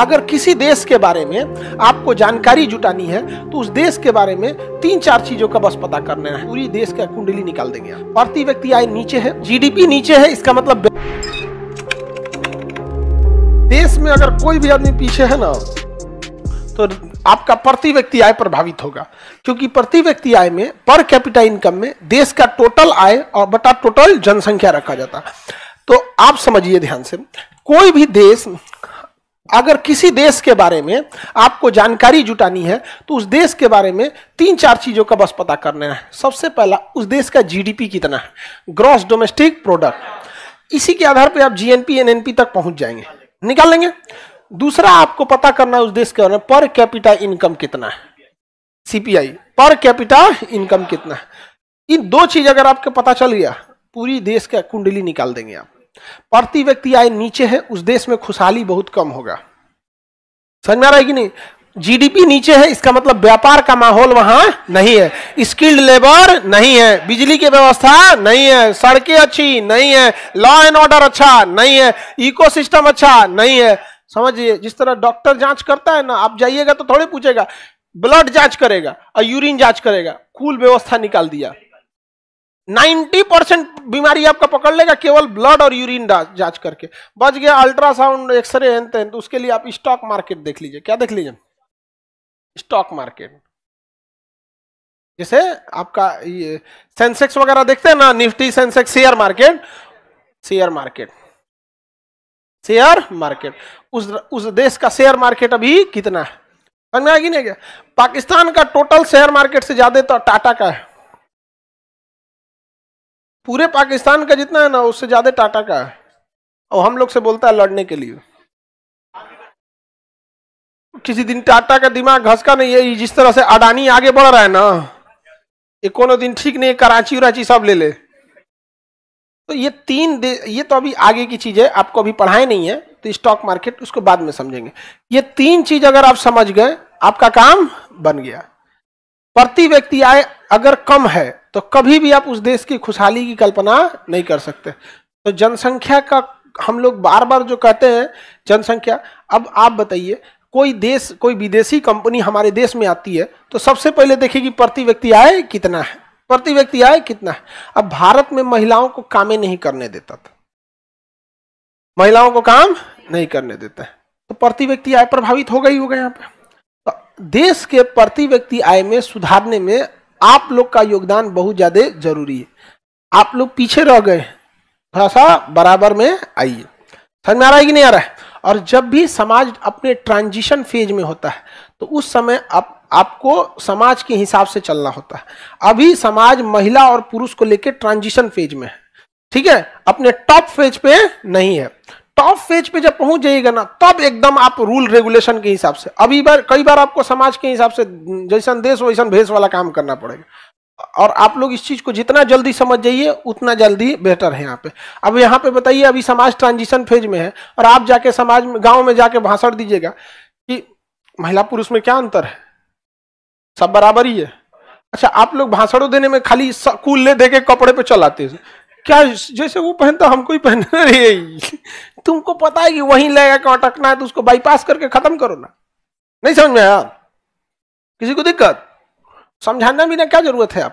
अगर किसी देश के बारे में आपको जानकारी जुटानी है तो उस देश के बारे में 3-4 चीजों का बस पता करना है, पूरी देश का कुंडली निकाल देंगे। प्रति व्यक्ति आय नीचे है, जीडीपी नीचे है, इसका मतलब देश में अगर कोई भी आदमी पीछे है ना तो आपका प्रति व्यक्ति आय प्रभावित होगा, क्योंकि प्रति व्यक्ति आय में पर कैपिटा इनकम में देश का टोटल आय और बटा टोटल जनसंख्या रखा जाता है। तो आप समझिए ध्यान से, कोई भी देश, अगर किसी देश के बारे में आपको जानकारी जुटानी है तो उस देश के बारे में 3-4 चीजों का बस पता करना है। सबसे पहला, उस देश का जीडीपी कितना है, ग्रॉस डोमेस्टिक प्रोडक्ट, इसी के आधार पे आप जीएनपी एनएनपी तक पहुंच जाएंगे, निकाल लेंगे। दूसरा आपको पता करना है उस देश के बारे में पर कैपिटा इनकम कितना है, सीपीआई, पर कैपिटा इनकम कितना है। इन 2 चीज अगर आपको पता चल गया, पूरी देश का कुंडली निकाल देंगे आप। प्रति व्यक्ति आय नीचे है, उस देश में खुशहाली बहुत कम होगा। समझ में आ रहा है कि नहीं? जीडीपी नीचे है, इसका मतलब व्यापार का माहौल वहां नहीं है, स्किल्ड लेबर नहीं है, बिजली की व्यवस्था नहीं है, सड़कें अच्छी नहीं है, लॉ एंड ऑर्डर अच्छा नहीं है, इकोसिस्टम अच्छा नहीं है। समझिए, जिस तरह डॉक्टर जांच करता है ना, आप जाइएगा तो थोड़े पूछेगा, ब्लड जांच करेगा और यूरिन जांच करेगा, कुल व्यवस्था निकाल दिया। 90% बीमारी आपका पकड़ लेगा केवल ब्लड और यूरिन जांच करके। बच गया अल्ट्रासाउंड, एक्सरे, तो उसके लिए आप स्टॉक मार्केट देख लीजिए। क्या देख लीजिए? Stock market. जैसे आपका ये सेंसेक्स वगैरह देखते हैं ना, Nifty, Sensex, share market, share market, share market, उस देश का शेयर मार्केट अभी कितना है, समझ में आएगी नहीं क्या? पाकिस्तान का टोटल शेयर मार्केट से ज्यादा तो टाटा का है, पूरे पाकिस्तान का जितना है ना उससे ज्यादा टाटा का है, और हम लोग से बोलता है लड़ने के लिए। किसी दिन टाटा का दिमाग घसका नहीं है, जिस तरह से अडानी आगे बढ़ रहा है ना, ये कोनो दिन ठीक नहीं, कराची उराची सब ले ले। तो ये ये तो अभी आगे की चीज है, आपको अभी पढ़ाए नहीं है, तो स्टॉक मार्केट उसको बाद में समझेंगे। ये 3 चीज अगर आप समझ गए, आपका काम बन गया। प्रति व्यक्ति आय अगर कम है तो कभी भी आप उस देश की खुशहाली की कल्पना नहीं कर सकते। तो जनसंख्या का हम लोग बार बार जो कहते हैं जनसंख्या, अब आप बताइए, कोई देश, कोई विदेशी कंपनी हमारे देश में आती है तो सबसे पहले देखेगी प्रति व्यक्ति आय कितना है, प्रति व्यक्ति आय कितना है। अब भारत में महिलाओं को काम नहीं करने देता था, महिलाओं को काम नहीं करने देता है, तो प्रति व्यक्ति आय प्रभावित होगा ही होगा। यहाँ पे तो देश के प्रति व्यक्ति आय में सुधारने में आप लोग का योगदान बहुत ज्यादा जरूरी है। आप लोग पीछे रह गए, थोड़ा सा बराबर में आइए। समझ में आ रहा है कि नहीं आ रहा है? और जब भी समाज अपने ट्रांजिशन फेज में होता है तो उस समय आपको समाज के हिसाब से चलना होता है। अभी समाज महिला और पुरुष को लेकर ट्रांजिशन फेज में है, ठीक है, अपने टॉप फेज पे नहीं है। टॉप फेज पे जब पहुंच जाइएगा ना, तब एकदम आप रूल रेगुलेशन के हिसाब से, अभी कई बार आपको समाज के हिसाब से जैसन देश वैसन भेष वाला काम करना पड़ेगा। और आप लोग इस चीज को जितना जल्दी समझ जाइए उतना जल्दी बेहतर है। यहाँ पे अब यहाँ पे बताइए, अभी समाज ट्रांजिशन फेज में है और आप जाके समाज में, गांव में जाके भाषण दीजिएगा कि महिला पुरुष में क्या अंतर है, सब बराबर ही है। अच्छा, आप लोग भाषणों देने में खाली कूल ले दे के कपड़े पे चलाते हैं, क्या जैसे वो पहनता हमको ही पहनना है। तुमको पता है कि वहीं लगेगा कि अटकना है, तो उसको बाईपास करके खत्म करो ना। नहीं समझ में आया? किसी को दिक्कत? समझाना भी ना क्या जरूरत है आप